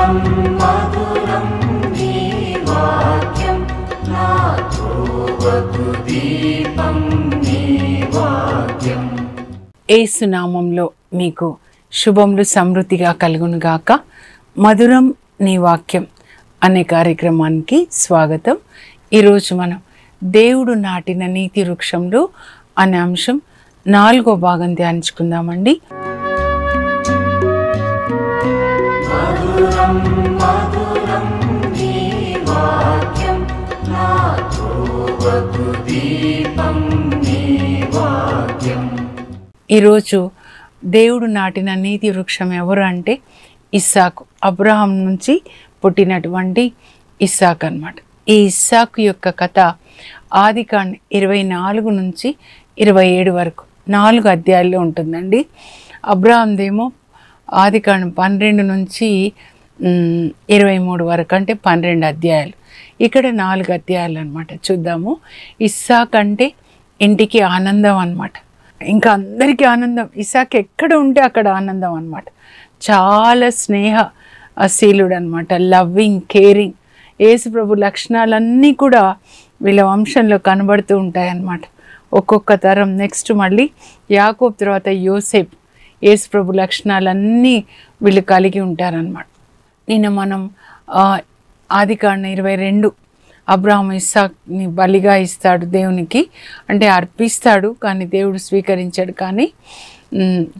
మధురం మధురం నీ వాక్యం నా త్రోవకు దీపం నీ వాక్యం. యేసు నామంలో మీకు శుభములు సమృద్ధిగా కలుగునుగాక. మధురం నీ వాక్యం అనే కార్యక్రమానికి స్వాగతం. ఈరోజు మనం దేవుడు నాటిన నీతి వృక్షంలో అనే అంశం 4వ భాగం ధ్యానించుకుందామండి. మధురం మధురం నీ వాక్యం నా త్రోవకు దీపం నీ వాక్యం. ఈరోజు దేవుడు నాటిన నీతి వృక్షం ఎవరు అంటే ఇస్సాకు. అబ్రహాం నుంచి పుట్టినటువంటి ఇస్సాకు అన్నమాట. ఈ ఇస్సాకు యొక్క కథ ఆదికాండం 24 నుంచి 27 వరకు 4 అధ్యాయాల్లో ఉంటుందండి. అబ్రహాందేమో ఆదికాండం 12 నుంచి 23 వరకు, అంటే 12 అధ్యాయాలు. ఇక్కడ 4 అధ్యాయాలు అనమాట. చూద్దాము. ఇస్సాకు అంటే ఇంటికి ఆనందం అన్నమాట. ఇంకా అందరికీ ఆనందం. ఇస్సాకు ఎక్కడ ఉంటే అక్కడ ఆనందం అన్నమాట. చాలా స్నేహశీలుడు అనమాట. Loving, caring. యేసు ప్రభు లక్షణాలన్నీ కూడా వీళ్ళ వంశంలో కనబడుతూ ఉంటాయన్నమాట. ఒక్కొక్క తరం. నెక్స్ట్ మళ్ళీ యాకోబు తర్వాత యోసేపు. యేసు ప్రభు లక్షణాలన్నీ వీళ్ళు కలిగి ఉంటారన్నమాట. నిన్న మనం ఆదికాండం 22 అబ్రహాము ఇస్సాకుని బలిగా ఇస్తాడు దేవునికి, అంటే అర్పిస్తాడు. కానీ దేవుడు స్వీకరించాడు.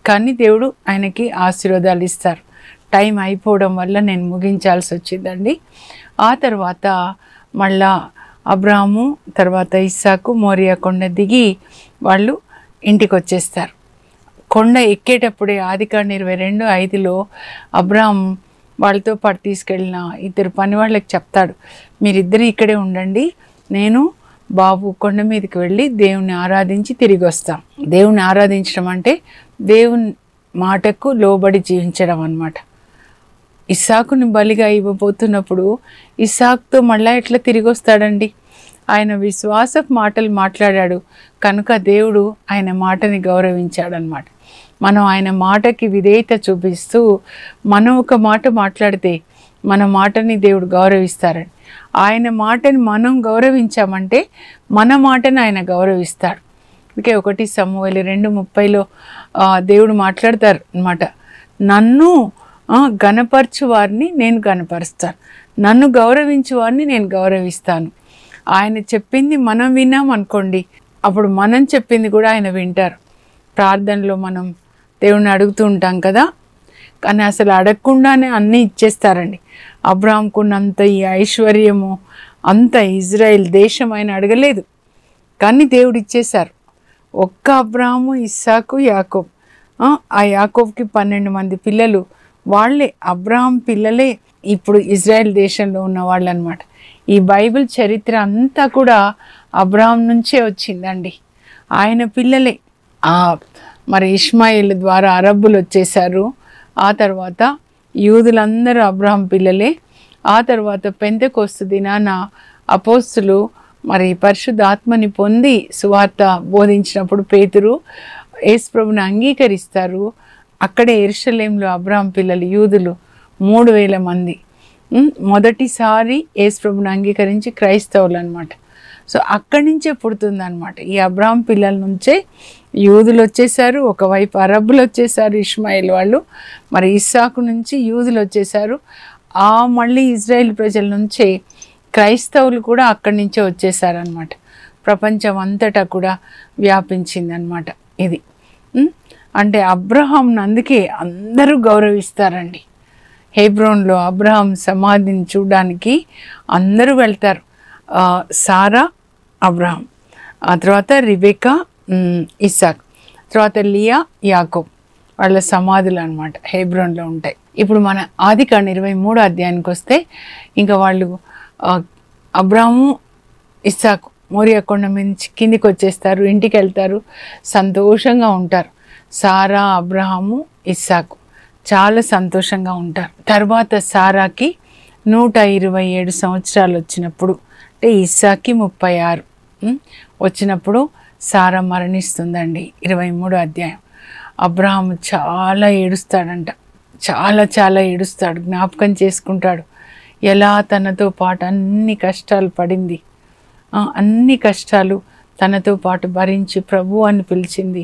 కానీ దేవుడు ఆయనకి ఆశీర్వాదాలు ఇస్తారు. టైం అయిపోవడం వల్ల నేను ముగించాల్సి వచ్చిందండి. ఆ తర్వాత మళ్ళా అబ్రహాము తర్వాత ఇస్సాకు మోరియా కొండ దిగి వాళ్ళు ఇంటికి వచ్చేస్తారు. కొండ ఎక్కేటప్పుడే ఆదికాండం 22:5 అబ్రహాం వాళ్ళతో పాటు తీసుకెళ్ళిన 2 పని వాళ్ళకి చెప్తాడు, మీరిద్దరు ఇక్కడే ఉండండి, నేను బాబు కొండ మీదకి వెళ్ళి దేవుణ్ణి ఆరాధించి తిరిగి వస్తాం. దేవుణ్ణి ఆరాధించడం అంటే దేవుని మాటకు లోబడి జీవించడం అన్నమాట. ఇస్సాకుని బలిగా ఇవ్వబోతున్నప్పుడు ఇస్సాకుతో మళ్ళా ఎట్లా తిరిగి వస్తాడండి? ఆయన విశ్వాసపు మాటలు మాట్లాడాడు కనుక దేవుడు ఆయన మాటని గౌరవించాడనమాట. మనం ఆయన మాటకి విధేయత చూపిస్తూ మనం ఒక మాట మాట్లాడితే మన మాటని దేవుడు గౌరవిస్తారని. ఆయన మాటని మనం గౌరవించామంటే మన మాటని ఆయన గౌరవిస్తాడు. అందుకే 1 సమూయేలు 2:30 దేవుడు మాట్లాడతారు అన్నమాట. నన్ను గణపరచు వారిని నేను గణపరుస్తాను, నన్ను గౌరవించు వారిని నేను గౌరవిస్తాను. ఆయన చెప్పింది మనం విన్నాం అనుకోండి, అప్పుడు మనం చెప్పింది కూడా ఆయన వింటారు. ప్రార్థనలో మనం దేవుణ్ణి అడుగుతూ ఉంటాం కదా, కానీ అసలు అడగకుండానే అన్నీ ఇచ్చేస్తారండి. అబ్రహాంకున్నంత ఈ ఐశ్వర్యము అంత ఇజ్రాయెల్ దేశం ఆయన అడగలేదు, కానీ దేవుడు ఇచ్చేశారు. ఒక్క అబ్రహాము, ఇస్సాకు, యాకోబు. ఆ యాకోబుకి 12 మంది పిల్లలు. వాళ్ళే అబ్రహాం పిల్లలే ఇప్పుడు ఇజ్రాయెల్ దేశంలో ఉన్న వాళ్ళు అనమాట. ఈ బైబిల్ చరిత్ర అంతా కూడా అబ్రహాం నుంచే వచ్చిందండి. ఆయన పిల్లలే. మరి ఇష్మాయిల్ ద్వారా అరబ్బులు వచ్చేసారు. ఆ తర్వాత యూదులందరూ అబ్రహాం పిల్లలే. ఆ తర్వాత పెంతెకొస్తు దినాన అపోస్తులు మరి పరిశుద్ధాత్మని పొంది సువార్త బోధించినప్పుడు పేతురు యేసు ప్రభుని అంగీకరిస్తారు. అక్కడే యెరూషలేంలో అబ్రహాం పిల్లలు యూదులు 3000 మంది మొదటిసారి యేసు ప్రభుని అంగీకరించి క్రైస్తవులు అనమాట. సో అక్కడి నుంచే పుడుతుందన్నమాట. ఈ అబ్రహాం పిల్లల నుంచే యూదులు వచ్చేసారు. ఒకవైపు అరబ్బులు వచ్చేసారు, ఇష్మాయిల్ వాళ్ళు. మరి ఇస్సాకు నుంచి యూదులు వచ్చేసారు. మళ్ళీ ఇజ్రాయెల్ ప్రజల నుంచే క్రైస్తవులు కూడా అక్కడి నుంచే వచ్చేసారనమాట. ప్రపంచం అంతటా కూడా వ్యాపించిందనమాట ఇది. అంటే అబ్రహాంను అందుకే అందరూ గౌరవిస్తారండి. హెబ్రోన్లో అబ్రహాం సమాధిని చూడడానికి అందరూ వెళ్తారు. సారా, అబ్రహాం, ఆ తర్వాత రిబెకా, ఇస్సాక్, తర్వాత లియా, యాకోబ్ వాళ్ళ సమాధులు అనమాట హెబ్రోన్లో ఉంటాయి. ఇప్పుడు మన ఆదికాండం 23 అధ్యాయానికి వస్తే ఇంకా వాళ్ళు అబ్రహాము, ఇస్సాకు మోరియా కొండ నుంచి కిందికి వచ్చేస్తారు, ఇంటికి వెళ్తారు, సంతోషంగా ఉంటారు. సారా, అబ్రహాము, ఇస్సాకు చాలా సంతోషంగా ఉంటారు. తర్వాత సారాకి 127 సంవత్సరాలు వచ్చినప్పుడు, అంటే ఇస్సాకి 36 వచ్చినప్పుడు సారా మరణిస్తుందండి. 23 అధ్యాయం. అబ్రహాము చాలా ఏడుస్తాడంట. చాలా చాలా ఏడుస్తాడు, జ్ఞాపకం చేసుకుంటాడు ఎలా తనతో పాటు అన్ని కష్టాలు పడింది, అన్ని కష్టాలు తనతో పాటు భరించి ప్రభు అని పిలిచింది.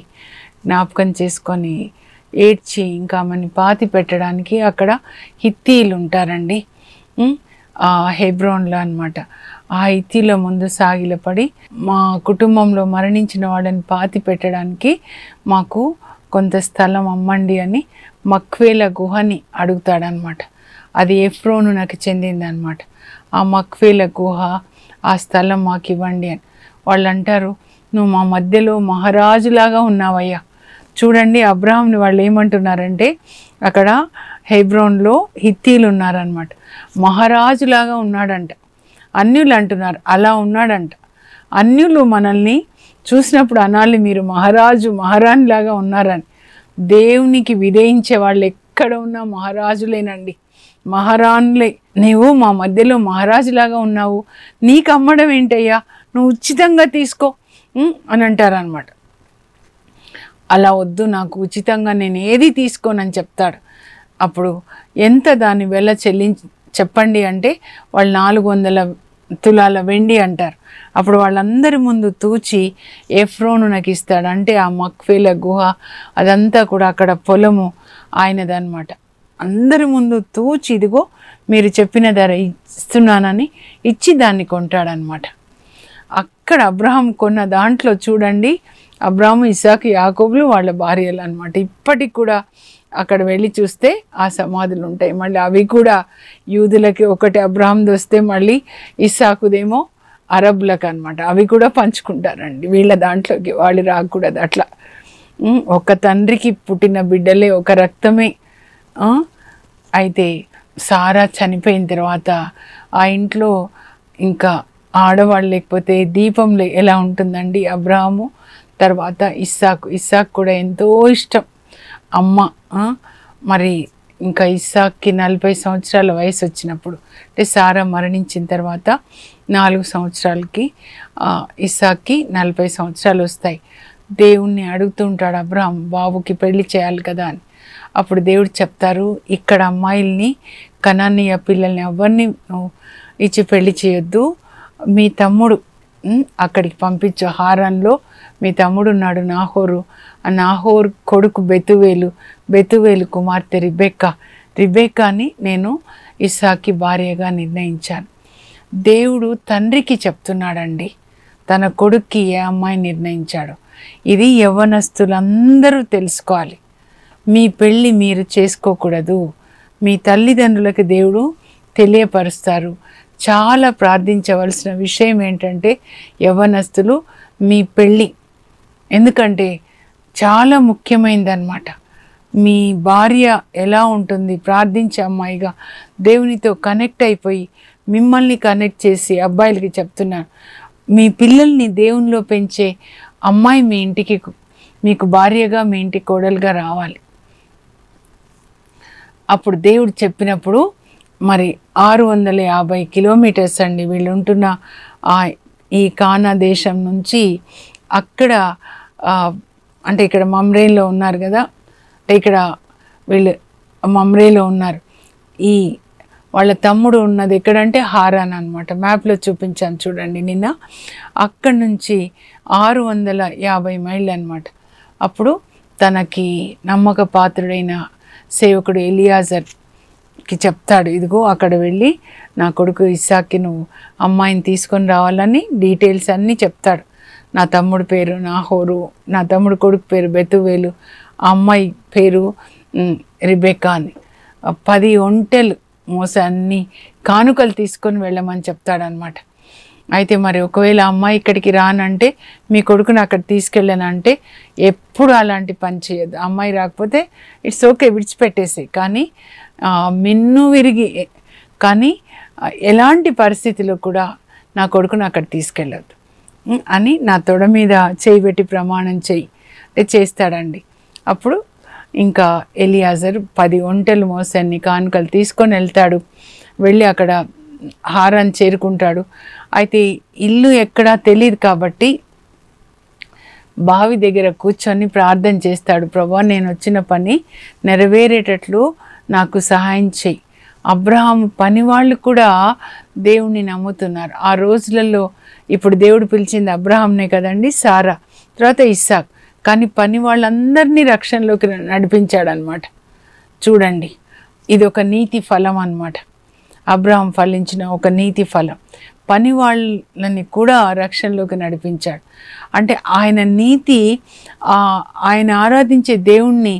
జ్ఞాపకం చేసుకొని ఏడ్చి ఇంకా ఆమెని పాతి పెట్టడానికి అక్కడ హిత్తీలు ఉంటారండి, హెబ్రోన్లో అన్నమాట. ఆ హిత్తీల ముందు సాగిలపడి మా కుటుంబంలో మరణించిన వాళ్ళని పాతి పెట్టడానికి మాకు కొంత స్థలం అమ్మండి అని మక్వేల గుహని అడుగుతాడనమాట. అది ఎఫ్రోనునకు చెందిందనమాట. ఆ మక్వేల గుహ, ఆ స్థలం మాకు ఇవ్వండి అని. వాళ్ళు అంటారు, నువ్వు మా మధ్యలో మహారాజులాగా ఉన్నావయ్యా. చూడండి అబ్రహాంని వాళ్ళు ఏమంటున్నారంటే, అక్కడ హెబ్రోన్లో హిత్తీలు ఉన్నారనమాట, మహారాజులాగా ఉన్నాడంట. అన్యులు అంటున్నారు అలా ఉన్నాడంట. అన్యులు మనల్ని చూసినప్పుడు అనాలి, మీరు మహారాజు మహారాణిలాగా ఉన్నారని. దేవునికి విధేయించే వాళ్ళు ఎక్కడ ఉన్నా మహారాజులేనండి, మహారాణులే. నీవు మా మధ్యలో మహారాజులాగా ఉన్నావు, నీకు అమ్మడం ఏంటయ్యా, నువ్వు ఉచితంగా తీసుకో అని అంటారనమాట. అలా వద్దు, నాకు ఉచితంగా నేను ఏది తీసుకోనని చెప్తాడు. అప్పుడు ఎంత దాని వెల చెప్పండి అంటే వాళ్ళు 400 తులాల వెండి అంటారు. అప్పుడు వాళ్ళందరి ముందు తూచి ఎఫ్రోను నాకు ఇస్తాడు. అంటే ఆ మక్వేల గుహ అదంతా కూడా అక్కడ పొలము ఆయనదన్నమాట. అందరి ముందు తూచి ఇదిగో మీరు చెప్పిన ధర ఇస్తున్నానని ఇచ్చి దాన్ని కొంటాడనమాట. అక్కడ అబ్రహాం కొన్న దాంట్లో చూడండి, అబ్రహాము, ఇస్సాకు, యాకోబులు వాళ్ళ భార్యలు అనమాట. ఇప్పటికి కూడా అక్కడ వెళ్ళి చూస్తే ఆ సమాధులు ఉంటాయి. మళ్ళీ అవి కూడా యూదులకి ఒకటి అబ్రహాంది వస్తే మళ్ళీ ఇస్సాకుదేమో అరబ్బులకు అనమాట. అవి కూడా పంచుకుంటారండి వీళ్ళ దాంట్లోకి, వాళ్ళు రాకూడదు అట్లా. ఒక తండ్రికి పుట్టిన బిడ్డలే, ఒక రక్తమే. అయితే సారా చనిపోయిన తర్వాత ఆ ఇంట్లో ఇంకా ఆడవాళ్ళు లేకపోతే దీపంలో ఎలా ఉంటుందండి. అబ్రహాము తర్వాత ఇస్సాకు కూడా ఎంతో ఇష్టం అమ్మ. మరి ఇంకా ఇస్సాక్కి 40 సంవత్సరాల వయసు వచ్చినప్పుడు, అంటే సారా మరణించిన తర్వాత 4 సంవత్సరాలకి ఇస్సాక్కి 40 సంవత్సరాలు వస్తాయి. దేవుణ్ణి అడుగుతుంటాడు అబ్రహాం, బాబుకి పెళ్లి చేయాలి కదా అని. అప్పుడు దేవుడు చెప్తారు, ఇక్కడ అమ్మాయిల్ని, కనానీయ పిల్లల్ని ఎవరిని ఇచ్చి పెళ్లి చేయొద్దు, మీ తమ్ముడు అక్కడికి పంపించు. హారాన్లో మీ తమ్ముడు ఉన్నాడు నాహోరు, ఆ నాహోరు కొడుకు బెతువేలు కుమార్తె రిబెక్కాని నేను ఇస్సాకి భార్యగా నిర్ణయించాను. దేవుడు తండ్రికి చెప్తున్నాడండి తన కొడుక్కి ఏ అమ్మాయి నిర్ణయించాడో. ఇది యవ్వనస్తులందరూ తెలుసుకోవాలి. మీ పెళ్ళి మీరు చేసుకోకూడదు, మీ తల్లిదండ్రులకు దేవుడు తెలియపరుస్తారు. చాలా ప్రార్థించవలసిన విషయం ఏంటంటే యవ్వనస్తులు, మీ పెళ్ళి, ఎందుకంటే చాలా ముఖ్యమైనదన్నమాట. మీ భార్య ఎలా ఉంటుంది, ప్రార్థించే అమ్మాయిగా దేవునితో కనెక్ట్ అయిపోయి మిమ్మల్ని కనెక్ట్ చేసి, అబ్బాయిలకి చెప్తున్నాను, మీ పిల్లల్ని దేవునిలో పెంచే అమ్మాయి మీ ఇంటికి, మీకు భార్యగా, మీ ఇంటి కోడలుగా రావాలి. అప్పుడు దేవుడు చెప్పినప్పుడు మరి 650 కిలోమీటర్స్ అండి వీళ్ళు ఉంటున్న ఈ కానా దేశం నుంచి అక్కడ, అంటే ఇక్కడ మమ్రేలో ఉన్నారు కదా, అంటే ఇక్కడ వీళ్ళు మమ్రేలో ఉన్నారు. ఈ వాళ్ళ తమ్ముడు ఉన్నది ఎక్కడంటే హారాన్ అనమాట. మ్యాప్లో చూపించాను చూడండి నిన్న. అక్కడి నుంచి 650 మైళ్ళు అనమాట. అప్పుడు తనకి నమ్మక పాత్రుడైన సేవకుడు ఎలియాజర్కి చెప్తాడు, ఇదిగో అక్కడ వెళ్ళి నా కొడుకు ఇస్సాక్కి నువ్వు అమ్మాయిని తీసుకొని రావాలని డీటెయిల్స్ అన్నీ చెప్తాడు. నా తమ్ముడు పేరు నాహోరు, నా తమ్ముడు కొడుకు పేరు బెతువేలు, ఆ అమ్మాయి పేరు రిబెక్కా అని. 10 ఒంటెలు మోస అన్ని కానుకలు తీసుకొని వెళ్ళమని చెప్తాడనమాట. అయితే మరి ఒకవేళ అమ్మాయి ఇక్కడికి రానంటే, మీ కొడుకుని అక్కడ తీసుకెళ్ళానంటే ఎప్పుడు అలాంటి పని చేయొద్దు. అమ్మాయి రాకపోతే ఇట్స్ ఓకే, విడిచిపెట్టేసి, కానీ మిన్ను విరిగి, కానీ ఎలాంటి పరిస్థితిలో కూడా నా కొడుకుని అక్కడ తీసుకెళ్ళొద్దు అని నా తొడ మీద చేయి పెట్టి ప్రమాణం చేయి అంటే చేస్తాడండి. అప్పుడు ఇంకా ఎలియాజర్ 10 ఒంటెలు మోసాన్ని కానుకలు తీసుకొని వెళ్తాడు. వెళ్ళి అక్కడ హారాన్ చేరుకుంటాడు. అయితే ఇల్లు ఎక్కడా తెలియదు కాబట్టి బావి దగ్గర కూర్చొని ప్రార్థన చేస్తాడు, ప్రభువా నేను వచ్చిన పని నెరవేరేటట్లు నాకు సహాయం చెయ్యి. అబ్రహాము పని వాళ్ళు కూడా దేవుణ్ణి నమ్ముతున్నారు ఆ రోజులలో. ఇప్పుడు దేవుడు పిలిచింది అబ్రహాంనే కదండి, సారా, తర్వాత ఇస్సాక్. కానీ పని వాళ్ళందరినీ రక్షణలోకి నడిపించాడనమాట. చూడండి, ఇది ఒక నీతి ఫలం అన్నమాట. అబ్రహాం ఫలించిన ఒక నీతి ఫలం. పని వాళ్ళని కూడా రక్షణలోకి నడిపించాడు. అంటే ఆయన నీతి, ఆయన ఆరాధించే దేవుణ్ణి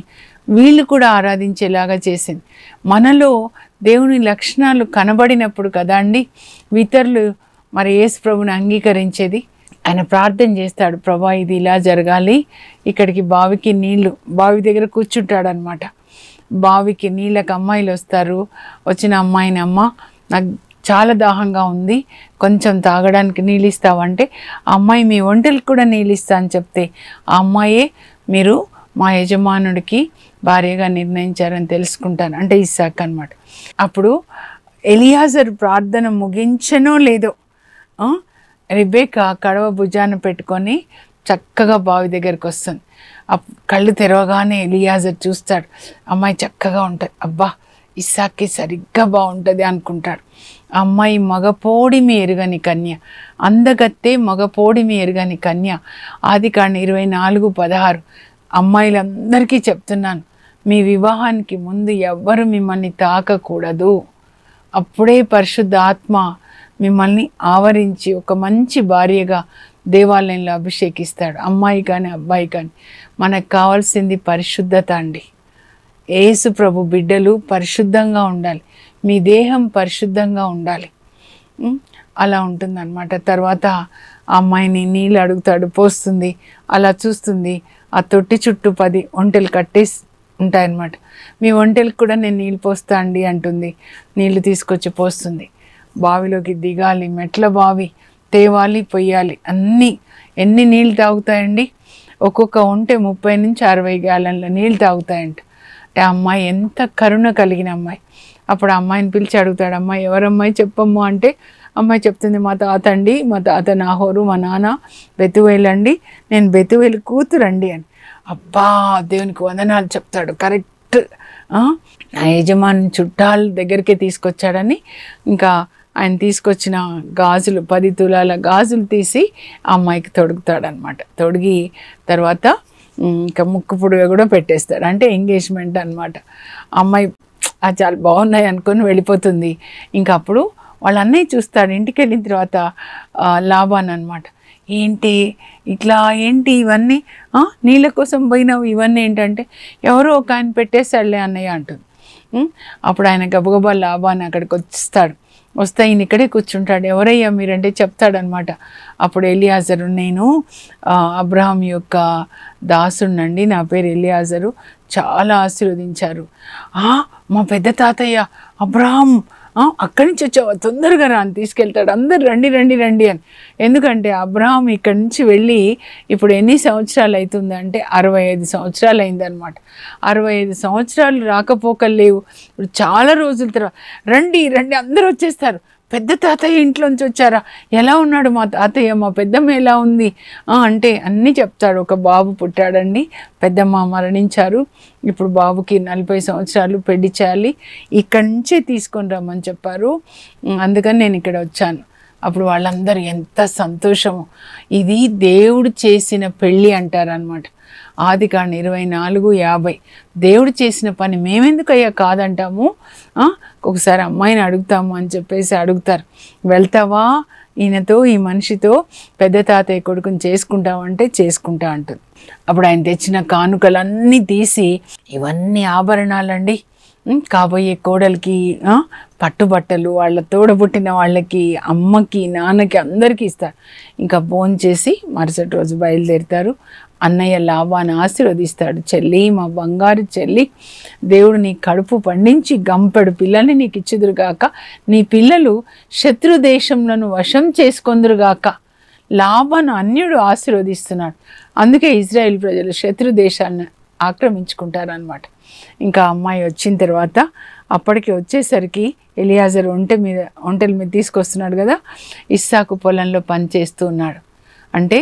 వీళ్ళు కూడా ఆరాధించేలాగా చేసింది. మనలో దేవుని లక్షణాలు కనబడినప్పుడు కదా అండి ఇతరులు మరి యేసు ప్రభుని అంగీకరించేది. ఆయన ప్రార్థన చేస్తాడు, ప్రభా ఇది ఇలా జరగాలి, ఇక్కడికి బావికి నీళ్లు, బావి దగ్గర కూర్చుంటాడు అనమాట. బావికి నీళ్ళకి అమ్మాయిలు వస్తారు. వచ్చిన అమ్మాయిని, అమ్మ నాకు చాలా దాహంగా ఉంది, కొంచెం తాగడానికి నీళ్ళు ఇస్తావంటే ఆ అమ్మాయి మీ ఒంటెలకు కూడా నీళ్ళు ఇస్తా అని చెప్తే ఆ అమ్మాయే మీరు మా యజమానుడికి భార్యగా నిర్ణయించారని తెలుసుకుంటాను అంటే ఇస్సాక్ అనమాట. అప్పుడు ఎలియాజరు ప్రార్థన ముగించనో లేదో రెబెక్కా కడవ భుజాన పెట్టుకొని చక్కగా బావి దగ్గరికి వస్తుంది. కళ్ళు తెరవగానే ఎలియాజర్ చూస్తాడు, అమ్మాయి చక్కగా ఉంటుంది, అబ్బా ఇస్సాక్కి సరిగ్గా బాగుంటుంది అనుకుంటాడు. అమ్మాయి మగపోడిమి ఎరుగని కన్య, అందగత్తే మగపోడిమి ఎరుగని కన్య. ఆదికాండం 24:16. అమ్మాయిలందరికీ చెప్తున్నాను, మీ వివాహానికి ముందు ఎవ్వరు మిమ్మల్ని తాకకూడదు. అప్పుడే పరిశుద్ధ ఆత్మ మిమ్మల్ని ఆవరించి ఒక మంచి భార్యగా దేవాలయంలో అభిషేకిస్తాడు. అమ్మాయి కానీ అబ్బాయి కానీ. మనకు కావాల్సింది పరిశుద్ధత అండి. యేసు ప్రభు బిడ్డలు పరిశుద్ధంగా ఉండాలి, మీ దేహం పరిశుద్ధంగా ఉండాలి. అలా ఉంటుందన్నమాట. తర్వాత ఆ అమ్మాయిని నీళ్ళు అడుగుతాడు, పోస్తుంది. అలా చూస్తుంది, ఆ తొట్టి చుట్టూ 10 ఒంటెలు కట్టేసి ఉంటాయన్నమాట. మీ ఒంటెలకు కూడా నేను నీళ్ళు పోస్తా అండి అంటుంది. నీళ్లు తీసుకొచ్చి పోస్తుంది. బావిలోకి దిగాలి, మెట్ల బావి, తేవాలి, పొయ్యాలి. ఎన్ని నీళ్ళు తాగుతాయండి? ఒక్కొక్క ఒంటె 30 నుంచి 60 గ్యాలన్ల నీళ్ళు తాగుతాయంట. అంటే అమ్మాయి ఎంత కరుణ కలిగిన అమ్మాయి. అప్పుడు అమ్మాయిని పిలిచి అడుగుతాడు, అమ్మాయి ఎవరమ్మాయి చెప్పమ్మా అంటే అమ్మాయి చెప్తుంది, మా తాత అండి, మా తాత నాహోరు, మా నాన్న బెతువేలు అండి, నేను బెతువేలు కూతురండి అని. అబ్బా దేవునికి వందనాలు చెప్తాడు. కరెక్ట్, నా యజమాని చుట్టాల దగ్గరికే తీసుకొచ్చాడని. ఇంకా ఆయన తీసుకొచ్చిన గాజులు 10 తులాల గాజులు తీసి ఆ అమ్మాయికి తొడుగుతాడనమాట. తొడిగి తర్వాత ఇంకా ముక్కు పొడిగా కూడా పెట్టేస్తాడు. అంటే ఎంగేజ్మెంట్ అనమాట. అమ్మాయి చాలా బాగున్నాయి అనుకొని వెళ్ళిపోతుంది. ఇంకా అప్పుడు వాళ్ళ అన్నయ్య చూస్తాడు. ఇంటికి వెళ్ళిన తర్వాత లాభాన్ అనమాట, ఏంటి ఇట్లా, ఏంటి ఇవన్నీ, నీళ్ళ కోసం పోయినావు, ఇవన్నీ ఏంటంటే ఎవరో ఒక ఆయన పెట్టేశాడులే అన్నయ్య అంటుంది. అప్పుడు ఆయన గబగబా లాభాన్ అక్కడికి వస్తే ఈయన ఇక్కడే కూర్చుంటాడు. ఎవరయ్యా మీరంటే చెప్తాడనమాట. అప్పుడు ఎలియాజరు, నేను అబ్రహాం యొక్క దాసుడినండి, నా పేరు ఎలియాజరు, చాలా ఆశీర్వదించారు. మా పెద్ద తాతయ్య అబ్రహాం అక్కడి నుంచి వచ్చావా, తొందరగా రా అని తీసుకెళ్తాడు. అందరు రండి రండి రండి అని. ఎందుకంటే అబ్రహాం ఇక్కడి నుంచి వెళ్ళి ఇప్పుడు ఎన్ని సంవత్సరాలు అవుతుంది అంటే 65 సంవత్సరాలు అయిందనమాట. 65 సంవత్సరాలు రాకపోకలు లేవు. ఇప్పుడు చాలా రోజుల తర్వాత రండి రండి అందరూ వచ్చేస్తారు. పెద్ద తాతయ్య ఇంట్లోంచి వచ్చారా, ఎలా ఉన్నాడు మా తాతయ్య, మా పెద్దమ్మ ఎలా ఉంది అంటే అన్నీ చెప్తాడు. ఒక బాబు పుట్టాడండి, పెద్దమ్మ మరణించారు, ఇప్పుడు బాబుకి 40 సంవత్సరాలు, పెళ్లి చేయాలి, ఇక్కడి నుంచే తీసుకొని రమ్మని చెప్పారు, అందుకని నేను ఇక్కడ వచ్చాను. అప్పుడు వాళ్ళందరూ ఎంత సంతోషము. ఇది దేవుడు చేసిన పెళ్ళి అంటారనమాట. ఆదికాండం 24:50. దేవుడు చేసిన పని మేమెందుకయ్యా కాదంటాము, ఒకసారి అమ్మాయిని అడుగుతాము అని చెప్పేసి అడుగుతారు. వెళ్తావా ఈయనతో, ఈ మనిషితో పెద్ద తాతయ్య కొడుకుని చేసుకుంటావంటే చేసుకుంటా అంటుంది. అప్పుడు ఆయన తెచ్చిన కానుకలన్నీ తీసి, ఇవన్నీ ఆభరణాలండి, కాబోయే కోడలికి పట్టుబట్టలు, వాళ్ళ తోడబుట్టిన వాళ్ళకి, అమ్మకి, నాన్నకి అందరికీ ఇస్తారు. ఇంకా భోంచేసి మరుసటి రోజు బయలుదేరుతారు. అన్నయ్య లాభాన్ని ఆశీర్వదిస్తాడు. చెల్లి, మా బంగారు చెల్లి, దేవుడు నీ కడుపు పండించి గంపెడు పిల్లల్ని నీకు ఇచ్చుదురుగాక, నీ పిల్లలు శత్రు దేశంలను వశం చేసుకొందురుగాక. లాభాను అన్యుడు ఆశీర్వదిస్తున్నాడు. అందుకే ఇజ్రాయేల్ ప్రజలు శత్రు దేశాన్ని ఆక్రమించుకుంటారనమాట. ఇంకా అమ్మాయి వచ్చిన తర్వాత అప్పటికి వచ్చేసరికి ఎలియాజరు ఒంటెల మీద తీసుకొస్తున్నాడు కదా, ఇస్సాకు పొలంలో పనిచేస్తూ ఉన్నాడు. అంటే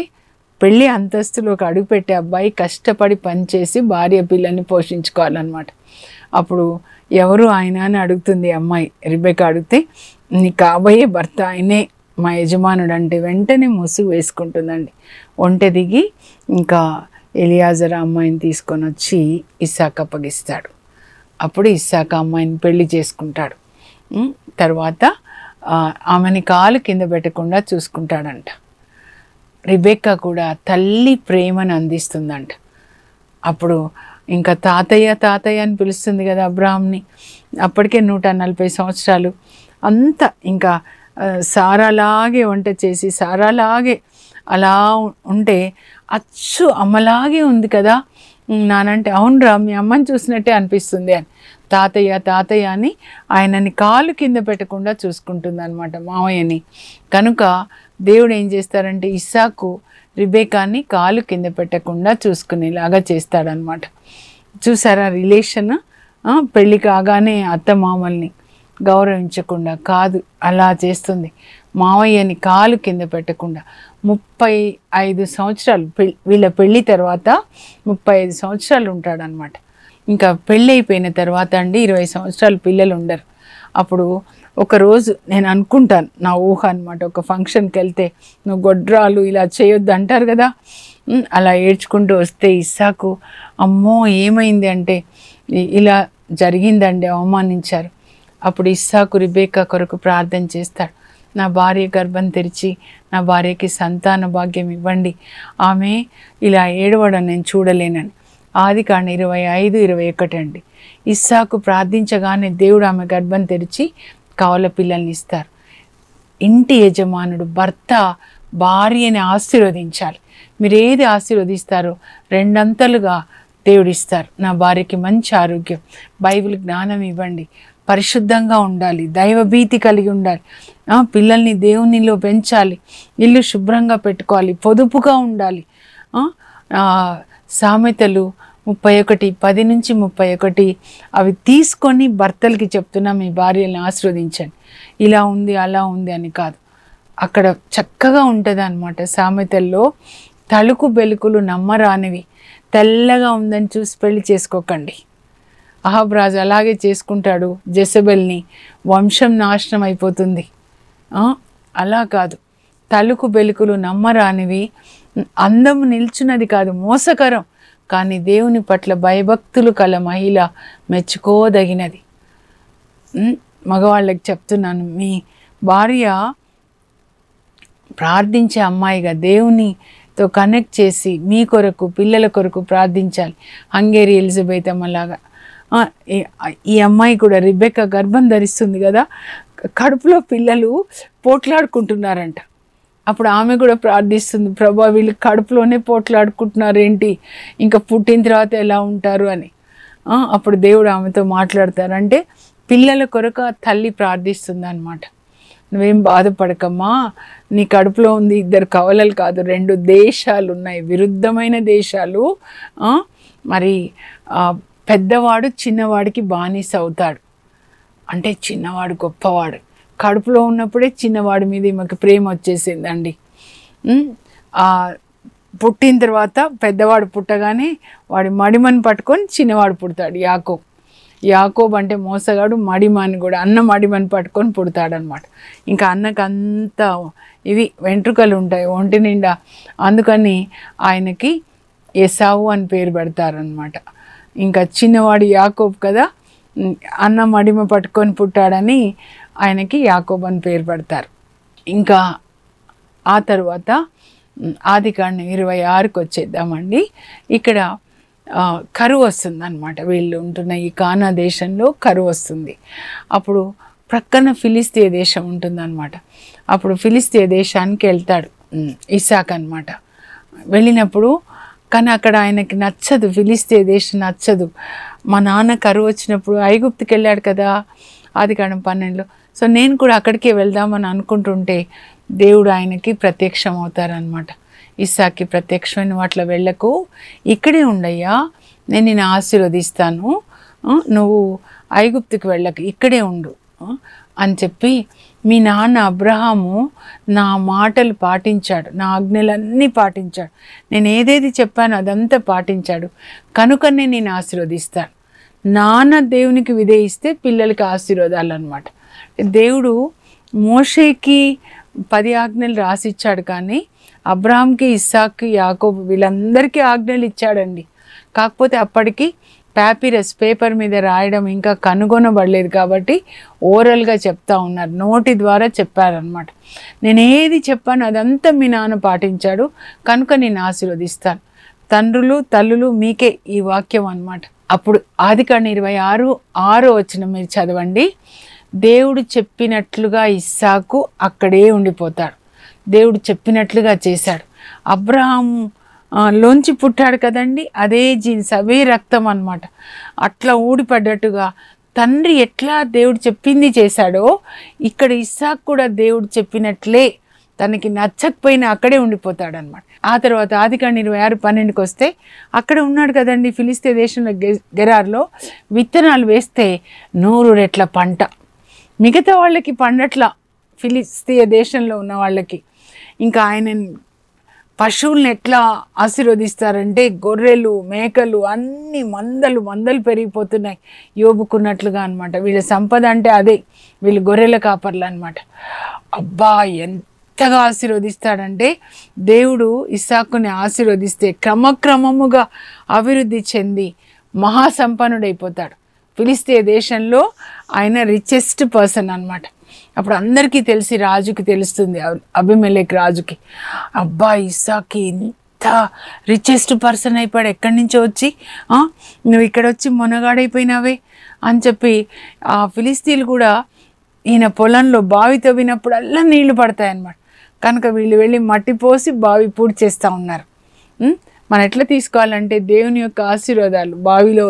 పెళ్ళి అంతస్తులోకి అడుగుపెట్టే అబ్బాయి కష్టపడి పనిచేసి భార్య పిల్లల్ని పోషించుకోవాలన్నమాట. అప్పుడు ఎవరు ఆయన అని అడుగుతుంది అమ్మాయి. రిబెకా అడిగితే నీ కాబోయే భర్త ఆయనే మా యజమానుడు అంటే వెంటనే ముసుగు వేసుకుంటుందండి. ఒంటె దిగి ఇంకా ఎలియాజరు అమ్మాయిని తీసుకొని వచ్చి ఇస్సాకు అప్పగిస్తాడు. అప్పుడు ఇస్సాకు అమ్మాయిని పెళ్లి చేసుకుంటాడు. తర్వాత ఆమెని కాలు కింద పెట్టకుండా చూసుకుంటాడంట. రిబెక్కా కూడా తల్లి ప్రేమను అందిస్తుందంట. అప్పుడు ఇంకా తాతయ్య తాతయ్య అని పిలుస్తుంది కదా అబ్రాహాంని. అప్పటికే 140 సంవత్సరాలు. అంతా ఇంకా సారాలాగే వంట చేసి సారాలాగే అలా ఉంటే అచ్చు అమ్మలాగే ఉంది కదా నానంటే, అవునరా మీ అమ్మని చూసినట్టే అనిపిస్తుంది అని తాతయ్య తాతయ్య అని ఆయనని కాలు కింద పెట్టకుండా చూసుకుంటుంది అనమాట మావయ్యని. కనుక దేవుడు ఏం చేస్తారంటే ఇస్సాకు రిబెకాని కాలు కింద పెట్టకుండా చూసుకునేలాగా చేస్తాడనమాట. చూసారా రిలేషన్? పెళ్ళి కాగానే అత్త మామల్ని గౌరవించకుండా కాదు, అలా చేస్తుంది. మావయ్యని కాలు కింద పెట్టకుండా 35 సంవత్సరాలు వీళ్ళ పెళ్ళి తర్వాత 35 సంవత్సరాలు ఉంటాడనమాట. ఇంకా పెళ్ళి అయిపోయిన తర్వాత అండి 20 సంవత్సరాలు పిల్లలు ఉండరు. అప్పుడు ఒకరోజు నేను అనుకుంటాను, నా ఊహ అనమాట, ఒక ఫంక్షన్కి వెళ్తే నువ్వు గొడ్రాలు ఇలా చేయొద్దు అంటారు కదా, అలా ఏడ్చుకుంటూ వస్తే ఇస్సాకు అమ్మో ఏమైంది అంటే ఇలా జరిగిందండి, అవమానించారు. అప్పుడు ఇస్సాకు రిబెకా కొరకు ప్రార్థన చేస్తాడు. నా భార్య గర్భం తెరిచి నా భార్యకి సంతాన భాగ్యం ఇవ్వండి, ఆమె ఇలా ఏడవడం నేను చూడలేనని. ఆదికాండం 25:21 అండి. ఇస్సాకు ప్రార్థించగానే దేవుడు ఆమె గర్భం తెరిచి కవల పిల్లల్ని ఇస్తారు. ఇంటి యజమానుడు భర్త భార్యని ఆశీర్వదించాలి. మీరు ఏది ఆశీర్వదిస్తారో 2 అంతలుగా దేవుడిస్తారు. నా భార్యకి మంచి ఆరోగ్యం, బైబిల్ జ్ఞానం ఇవ్వండి, పరిశుద్ధంగా ఉండాలి, దైవభీతి కలిగి ఉండాలి, పిల్లల్ని దేవునిలో పెంచాలి, ఇల్లు శుభ్రంగా పెట్టుకోవాలి, పొదుపుగా ఉండాలి. సామెతలు 31:10-31 అవి తీసుకొని భర్తలకి చెప్తున్నా మీ భార్యల్ని ఆశీర్వదించండి. ఇలా ఉంది అలా ఉంది అని కాదు, అక్కడ చక్కగా ఉంటుంది అన్నమాట. సామెతల్లో తలుకు బెలుకులు నమ్మరానివి, తెల్లగా ఉందని చూసి పెళ్లి చేసుకోకండి. అహాబ్ రాజు అలాగే చేసుకుంటాడు జెజబెల్ని, వంశం నాశనం అయిపోతుంది. అలా కాదు, తలుకు బెలుకులు నమ్మరానివి, అందము నిల్చున్నది కాదు, మోసకరం, కానీ దేవుని పట్ల భయభక్తులు కల మహిళ మెచ్చుకోదగినది. మగవాళ్ళకి చెప్తున్నాను, మీ భార్య ప్రార్థించే అమ్మాయిగా దేవునితో కనెక్ట్ చేసి మీ కొరకు పిల్లల కొరకు ప్రార్థించాలి. హంగేరి ఎలిజబెత్ అమ్మలాగా ఈ అమ్మాయి కూడా రిబెకా గర్భం ధరిస్తుంది కదా, కడుపులో పిల్లలు పోట్లాడుకుంటున్నారంట. అప్పుడు ఆమె కూడా ప్రార్థిస్తుంది, ప్రభా వీళ్ళు కడుపులోనే పోట్లాడుకుంటున్నారు ఏంటి, ఇంకా పుట్టిన తర్వాత ఎలా ఉంటారు అని. అప్పుడు దేవుడు ఆమెతో మాట్లాడతారంటే పిల్లల కొరకు తల్లి ప్రార్థిస్తుంది అనమాట. నువ్వేం బాధపడకమ్మా, నీ కడుపులో ఉంది 2 కవలలు కాదు, 2 దేశాలు ఉన్నాయి, విరుద్ధమైన దేశాలు. మరి పెద్దవాడు చిన్నవాడికి బానిస అవుతాడు. అంటే చిన్నవాడు గొప్పవాడు. కడుపులో ఉన్నప్పుడే చిన్నవాడి మీద ఈమెకు ప్రేమ వచ్చేసిందండి. పుట్టిన తర్వాత పెద్దవాడు పుట్టగానే వాడి మడిమని పట్టుకొని చిన్నవాడు పుడతాడు, యాకోబ్. యాకోబ్ అంటే మోసగాడు, మడిమని కూడా, అన్న మడిమని పట్టుకొని పుడతాడనమాట. ఇంకా అన్నకంతా ఇవి వెంట్రుకలు ఉంటాయి ఒంటి నిండా, అందుకని ఆయనకి ఏసావు అని పేరు పెడతారనమాట. ఇంకా చిన్నవాడు యాకోబ్ కదా, అన్న మడిమ పట్టుకొని పుట్టాడని ఆయనకి యాకోబ్ అని పేరు పెడతారు. ఇంకా ఆ తర్వాత ఆదికాండం 26కి వచ్చేద్దామండి. ఇక్కడ కరువు వస్తుంది అనమాట. వీళ్ళు ఉంటున్న ఈ కానా దేశంలో కరువు వస్తుంది. అప్పుడు ప్రక్కన ఫిలిస్తీయ దేశం ఉంటుందన్నమాట. అప్పుడు ఫిలిస్తీయ దేశానికి వెళ్తాడు ఇస్సాకు అనమాట. వెళ్ళినప్పుడు కానీ అక్కడ ఆయనకి నచ్చదు, ఫిలిస్తీయ దేశం నచ్చదు. మా నాన్న కరువు వచ్చినప్పుడు ఐగుప్తుకి వెళ్ళాడు కదా ఆదికాండం 12లో. సో నేను కూడా అక్కడికే వెళ్దామని అనుకుంటుంటే దేవుడు ఆయనకి ప్రత్యక్షం అవుతారనమాట. ఇస్సాకి ప్రత్యక్షమైన వాటిలో వెళ్ళకు, ఇక్కడే ఉండయ్యా, నేను నిన్ను ఆశీర్వదిస్తాను, నువ్వు ఐగుప్తుకి వెళ్ళకు, ఇక్కడే ఉండు అని చెప్పి, మీ నాన్న అబ్రహాము నా మాటలు పాటించాడు, నా ఆజ్ఞలన్నీ పాటించాడు, నేను ఏదేది చెప్పానో అదంతా పాటించాడు, కనుకనే నేను ఆశీర్వదిస్తాను. నాన్న దేవునికి విధేయిస్తే పిల్లలకి ఆశీర్వాదాలు అన్నమాట. దేవుడు మోషేకి 10 ఆజ్ఞలు రాసిచ్చాడు, కానీ అబ్రహాంకి, ఇస్సాక్కి, యాకోబు వీళ్ళందరికీ ఆజ్ఞలు ఇచ్చాడండి. కాకపోతే అప్పటికి ప్యాపిరస్ పేపర్ మీద రాయడం ఇంకా కనుగొనబడలేదు కాబట్టి ఓరల్గా చెప్తా ఉన్నారు, నోటి ద్వారా చెప్పారనమాట. నేను ఏది చెప్పాను అదంతా మీ నాన్న పాటించాడు, కనుక నేను ఆశీర్వదిస్తాను. తండ్రులు తల్లులు మీకే ఈ వాక్యం అన్నమాట. అప్పుడు ఆదికాండం 26:6 మీరు చదవండి. దేవుడు చెప్పినట్లుగా ఇస్సాకు అక్కడే ఉండిపోతాడు. దేవుడు చెప్పినట్లుగా చేశాడు. అబ్రహాము లోంచి పుట్టాడు కదండి, అదే జీన్స్, అవే రక్తం అన్నమాట. అట్లా ఊడిపడ్డట్టుగా తండ్రి ఎట్లా దేవుడు చెప్పింది చేశాడో ఇక్కడ ఇస్సాకు కూడా దేవుడు చెప్పినట్లే తనకి నచ్చకపోయినా అక్కడే ఉండిపోతాడనమాట. ఆ తర్వాత ఆదికాండం 26:12 వస్తే అక్కడ ఉన్నాడు కదండి, ఫిలిస్తీయ దేశంలో గెరార్లో విత్తనాలు వేస్తే 100 రెట్ల పంట. మిగతా వాళ్ళకి పండట్ల, ఫిలిస్తీయ దేశంలో ఉన్న వాళ్ళకి. ఇంకా ఆయన పశువులను ఎట్లా ఆశీర్వదిస్తారంటే గొర్రెలు మేకలు అన్ని మందలు పెరిగిపోతున్నాయి యోబుకున్నట్లుగా అనమాట. వీళ్ళ సంపద అంటే అదే, వీళ్ళు గొర్రెల కాపర్లు అనమాట. అబ్బా ఎంతగా ఆశీర్వదిస్తాడంటే దేవుడు ఇస్సాకుని ఆశీర్వదిస్తే క్రమక్రమముగా అభివృద్ధి చెంది మహాసంపన్నుడైపోతాడు. ఫిలిస్తీయ దేశంలో ఆయన రిచెస్ట్ పర్సన్ అనమాట. అప్పుడు అందరికీ తెలిసి, రాజుకి తెలుస్తుంది, అబీమెలెకు రాజుకి, అబ్బా ఇస్సాకి ఇంత రిచెస్ట్ పర్సన్ అయిపోయాడు, ఎక్కడి నుంచో వచ్చి నువ్వు ఇక్కడ వచ్చి మొనగాడైపోయినావే అని చెప్పి ఆ ఫిలిస్తీన్లు కూడా ఈయన పొలంలో బావి తవ్వినప్పుడల్లా నీళ్లు పడతాయన్నమాట. కనుక వీళ్ళు వెళ్ళి మట్టి పోసి బావి పూర్తి చేస్తూ ఉన్నారు. మనం ఎట్లా తీసుకోవాలంటే దేవుని యొక్క ఆశీర్వాదాలు, బావిలో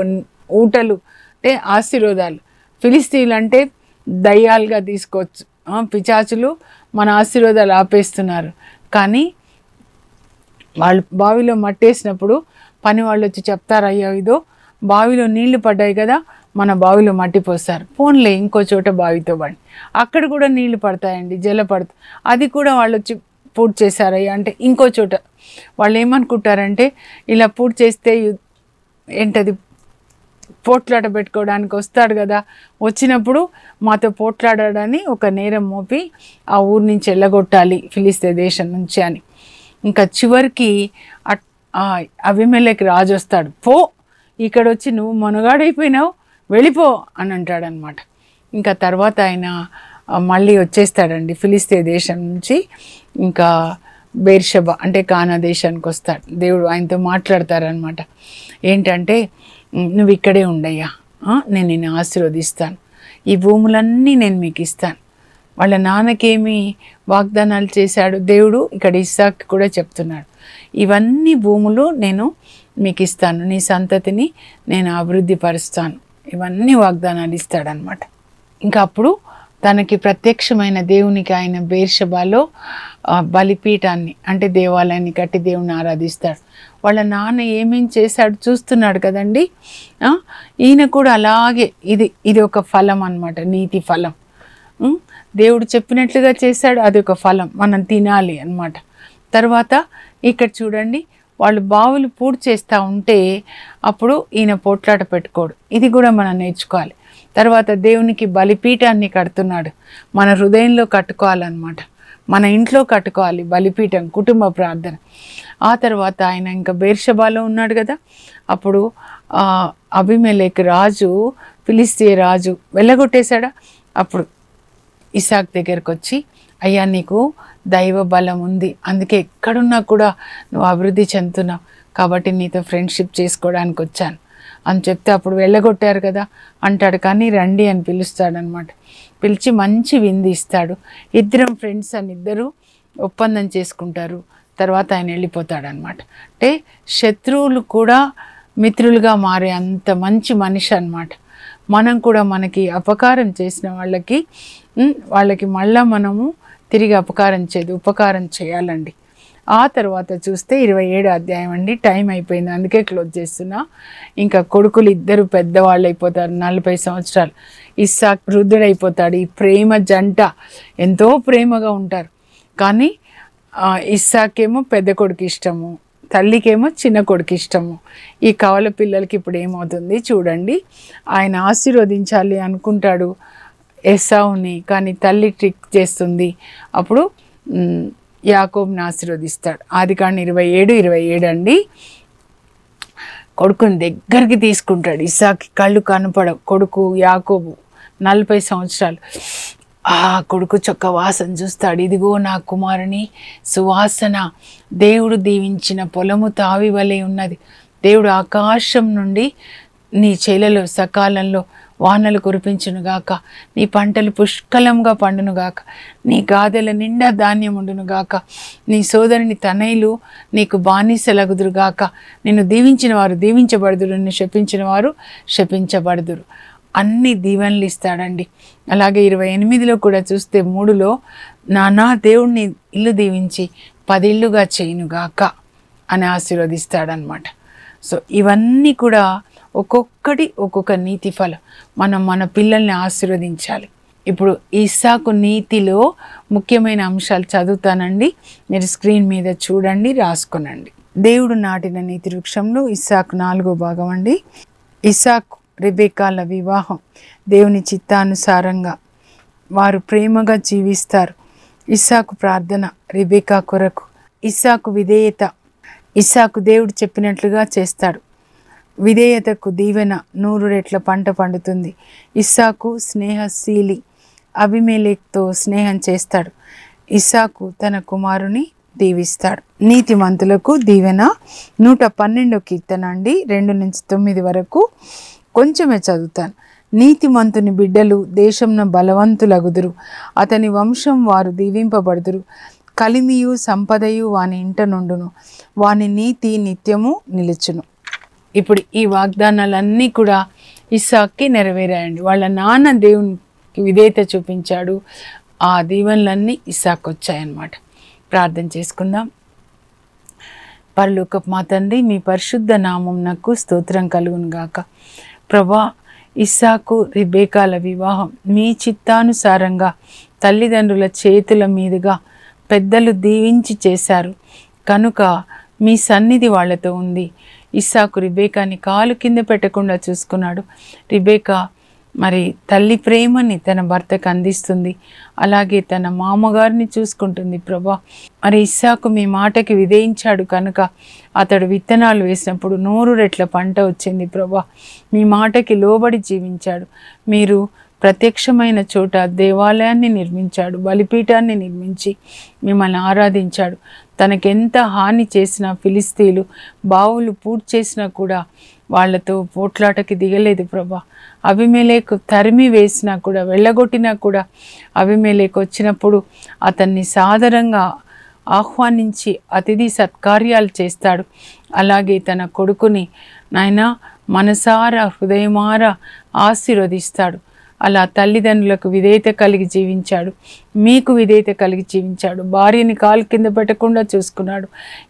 ఊటలు అంటే ఆశీర్వాదాలు, ఫిలిస్తీన్లు అంటే దయ్యాలుగా తీసుకోవచ్చు. పిచాచులు మన ఆశీర్వాదాలు ఆపేస్తున్నారు. కానీ వాళ్ళు బావిలో మట్టేసినప్పుడు పని వాళ్ళు వచ్చి చెప్తారు, అయ్యో ఇదో బావిలో నీళ్లు పడ్డాయి కదా, మన బావిలో మట్టి పోస్తారు, పోన్లే ఇంకో చోట బావితో పడి అక్కడ కూడా నీళ్లు పడతాయండి, జల పడుతుంది, అది కూడా వాళ్ళు వచ్చి పూర్తి చేశారయ్యా అంటే ఇంకో చోట. వాళ్ళు ఏమనుకుంటారంటే ఇలా పూర్తి చేస్తే ఏంటది పోట్లాట పెట్టుకోవడానికి వస్తాడు కదా, వచ్చినప్పుడు మాతో పోట్లాడాడని ఒక నేరం మోపి ఆ ఊరి నుంచి వెళ్ళగొట్టాలి ఫిలిస్తీయ దేశం నుంచి అని. ఇంకా చివరికి అబీమెలెకు రాజు వస్తాడు, పో ఇక్కడ వచ్చి నువ్వు మొనగాడైపోయినావు వెళ్ళిపో అని అంటాడనమాట. ఇంకా తర్వాత ఆయన మళ్ళీ వచ్చేస్తాడండి ఫిలిస్తీయ దేశం నుంచి. ఇంకా బెర్షెబా అంటే కానా దేశానికి వస్తాడు. దేవుడు ఆయనతో మాట్లాడతారనమాట. ఏంటంటే నువ్వు ఇక్కడే ఉండయ్యా, నేను నిన్ను ఆశీర్వదిస్తాను, ఈ భూములన్నీ నేను మీకు ఇస్తాను. వాళ్ళ నాన్నకేమి వాగ్దానాలు చేశాడు దేవుడు, ఇక్కడ ఇస్సాకు కూడా చెప్తున్నాడు, ఇవన్నీ భూములు నేను మీకు ఇస్తాను, నీ సంతతిని నేను అభివృద్ధి పరుస్తాను, ఇవన్నీ వాగ్దానాలు ఇస్తాడనమాట. ఇంకా అప్పుడు తనకి ప్రత్యక్షమైన దేవునికి ఆయన బెర్షెబాలో బలిపీఠాన్ని అంటే దేవాలయాన్ని కట్టి దేవుని ఆరాధిస్తాడు. వాళ్ళ నాన్న ఏమేం చేశాడు చూస్తున్నాడు కదండి. ఈయన కూడా అలాగే ఇది ఒక ఫలం అన్నమాట, నీతి ఫలం. దేవుడు చెప్పినట్లుగా చేశాడు, అది ఒక ఫలం, మనం తినాలి అన్నమాట. తర్వాత ఇక్కడ చూడండి, వాళ్ళు బావులు పూర్తి చేస్తూ ఉంటే అప్పుడు ఈయన పోట్లాట పెట్టుకోడు, ఇది కూడా మనం నేర్చుకోవాలి. తర్వాత దేవునికి బలిపీఠాన్ని కడుతున్నాడు, మన హృదయంలో కట్టుకోవాలన్నమాట, మన ఇంట్లో కట్టుకోవాలి బలిపీఠం, కుటుంబ ప్రార్థన. ఆ తర్వాత ఆయన ఇంకా బెర్షెబాలో ఉన్నాడు కదా, అప్పుడు అబీమెలెకు రాజు ఫిలిస్తీయ రాజు వెళ్ళగొట్టేశాడా. అప్పుడు ఇస్సాకు దగ్గరకు వచ్చి, అయ్యా నీకు దైవ బలం ఉంది, అందుకే ఎక్కడున్నా కూడా నువ్వు అభివృద్ధి చెందుతున్నావు, కాబట్టి నీతో ఫ్రెండ్షిప్ చేసుకోవడానికి వచ్చాను అని చెప్తే అప్పుడు వెళ్ళగొట్టారు కదా అంటాడు. కానీ రండి అని పిలుస్తాడనమాట. పిలిచి మంచి విందు ఇస్తాడు. ఇద్దరం ఫ్రెండ్స్ అని ఇద్దరు ఒప్పందం చేసుకుంటారు. తర్వాత ఆయన వెళ్ళిపోతాడనమాట. అంటే శత్రువులు కూడా మిత్రులుగా మారే అంత మంచి మనిషి అన్నమాట. మనం కూడా మనకి అపకారం చేసిన వాళ్ళకి మళ్ళా మనము తిరిగి ఉపకారం చేయాలండి. ఆ తర్వాత చూస్తే 27 అధ్యాయం అండి. టైం అయిపోయింది, అందుకే క్లోజ్ చేస్తున్నా. ఇంకా కొడుకులు ఇద్దరు పెద్దవాళ్ళు అయిపోతారు, 40 సంవత్సరాలు. ఇస్సాకు వృద్ధుడైపోతాడు. ఈ ప్రేమ జంట ఎంతో ప్రేమగా ఉంటారు. కానీ ఇస్సాకేమో పెద్ద కొడుకు ఇష్టము, తల్లికేమో చిన్న కొడుకు ఇష్టము. ఈ కవల పిల్లలకి ఇప్పుడు ఏమవుతుంది చూడండి. ఆయన ఆశీర్వదించాలి అనుకుంటాడు ఏసావుని, కానీ తల్లి ట్రిక్ చేస్తుంది. అప్పుడు యాకోబుని ఆశీర్వదిస్తాడు. ఆదికాండం 27 అండి. కొడుకుని దగ్గరికి తీసుకుంటాడు. ఇస్సాకి కళ్ళు కనపడవు. కొడుకు యాకోబు 40 సంవత్సరాలు. ఆ కొడుకు చొక్క వాసన చూస్తాడు. ఇదిగో నా కుమారుని సువాసన, దేవుడు దీవించిన పొలము తావి వలె ఉన్నది. దేవుడు ఆకాశం నుండి నీ చేలలో సకాలంలో వానలు కురిపించునుగాక, నీ పంటలు పుష్కలంగా పండునుగాక, నీ గాదెల నిండా ధాన్యం ఉండునుగాక, నీ సోదరుని తనయులు నీకు బానిసలగుదురుగాక, నిన్ను దీవించిన వారు దీవించబడుదురు, నిన్ను శపించిన వారు శపించబడుదురు. అన్ని దీవెనలు ఇస్తాడండి. అలాగే 28లో కూడా చూస్తే 3లో నానా దేవుణ్ణి ఇల్లు దీవించి 10 ఇళ్ళుగా చేయునుగాక అని ఆశీర్వదిస్తాడనమాట. సో ఇవన్నీ కూడా ఒక్కొక్కటి ఒక్కొక్క నీతి ఫలం. మనం మన పిల్లల్ని ఆశీర్వదించాలి. ఇప్పుడు ఇస్సాకు నీతిలో ముఖ్యమైన అంశాలు చదువుతానండి, మీరు స్క్రీన్ మీద చూడండి, రాసుకునండి. దేవుడు నాటిన నీతి వృక్షంలో ఇస్సాకు 4వ భాగం అండి. ఇస్సాకు రెబెకాల వివాహం దేవుని చిత్తానుసారంగా వారు ప్రేమగా జీవిస్తారు. ఇస్సాకు ప్రార్థన రెబెకా కొరకు. ఇస్సాకు విధేయత. ఇస్సాకు దేవుడు చెప్పినట్లుగా చేస్తాడు. విధేయతకు దీవెన 100 రెట్ల పంట పండుతుంది. ఇస్సాకు స్నేహశీలి, అబీమెలెకుతో స్నేహం చేస్తాడు. ఇస్సాకు తన కుమారుని దీవిస్తాడు. నీతిమంతులకు దీవెన 112వ కీర్తన అండి, 2-9 వరకు కొంచెమే చదువుతాను. నీతిమంతుని బిడ్డలు దేశంన బలవంతులగుదురు, అతని వంశం వారు దీవింపబడుదురు. కలిమియు సంపదయు వాని ఇంట నుండును, వాని నీతి నిత్యము నిలుచును. ఇప్పుడు ఈ వాగ్దానాలన్నీ కూడా ఇస్సాకుకి నెరవేరాయండి. వాళ్ళ నాన్న దేవునికి విధేయత చూపించాడు. ఆ దీవెనలన్నీ ఇస్సాకు వచ్చాయన్నమాట. ప్రార్థన చేసుకుందాం. పరలోకపు మా తండ్రి, మీ పరిశుద్ధ నామమునకు స్తోత్రం కలుగును గాక. ప్రభా, ఇస్సాకు రెబెకాల వివాహం మీ చిత్తానుసారంగా తల్లిదండ్రుల చేతుల మీదుగా పెద్దలు దీవించి చేశారు కనుక మీ సన్నిధి వాళ్ళతో ఉంది. ఇస్సాకు రెబెకాని కాలు కింద పెట్టకుండా చూసుకున్నాడు. రెబెకా మరి తల్లి ప్రేమని తన భర్తకు అందిస్తుంది, అలాగే తన మామగారిని చూసుకుంటుంది. ప్రభా, మరి ఇస్సాకు మీ మాటకి విధేయించాడు కనుక అతడు విత్తనాలు వేసినప్పుడు 100 రెట్ల పంట వచ్చింది. ప్రభా, మీ మాటకి లోబడి జీవించాడు. మీరు ప్రత్యక్షమైన చోట దేవాలయాన్ని నిర్మించాడు, బలిపీఠాన్ని నిర్మించి మిమ్మల్ని ఆరాధించాడు. తనకెంత హాని చేసినా, ఫిలిస్తీన్లు బావులు పూర్తి చేసినా కూడా వాళ్లతో పోట్లాటకి దిగలేదు. ప్రభా, అబీమెలెకు తరిమి వేసినా కూడా, వెళ్ళగొట్టినా కూడా అబీమెలెకు వచ్చినప్పుడు అతన్ని సాదరంగా ఆహ్వానించి అతిథి సత్కార్యాలు చేస్తాడు. అలాగే తన కొడుకుని నాయనా మనసారా హృదయమారా ఆశీర్వదిస్తాడు. అలా తల్లిదండ్రులకు విధేయత కలిగి జీవించాడు, మీకు విధేయత కలిగి జీవించాడు. భార్యని కాలు కింద పెట్టకుండా చూసుకున్నాడు,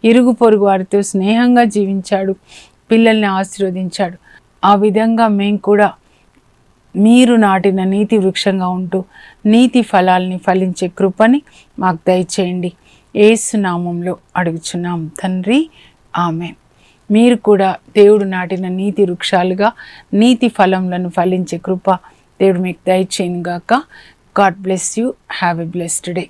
ఇరుగు పొరుగు వారితో స్నేహంగా జీవించాడు, పిల్లల్ని ఆశీర్వదించాడు. ఆ విధంగా మేము కూడా మీరు నాటిన నీతి వృక్షంగా ఉంటూ నీతి ఫలాల్ని ఫలించే కృపని మాకు దయచేయండి. యేసు నామంలో అడుగుచున్నాం తండ్రి, ఆమేన్. మీరు కూడా దేవుడు నాటిన నీతి వృక్షాలుగా నీతి ఫలములను ఫలించే కృప దేవుడు మీకు దయచేయను గాక. God bless you. Have a blessed day.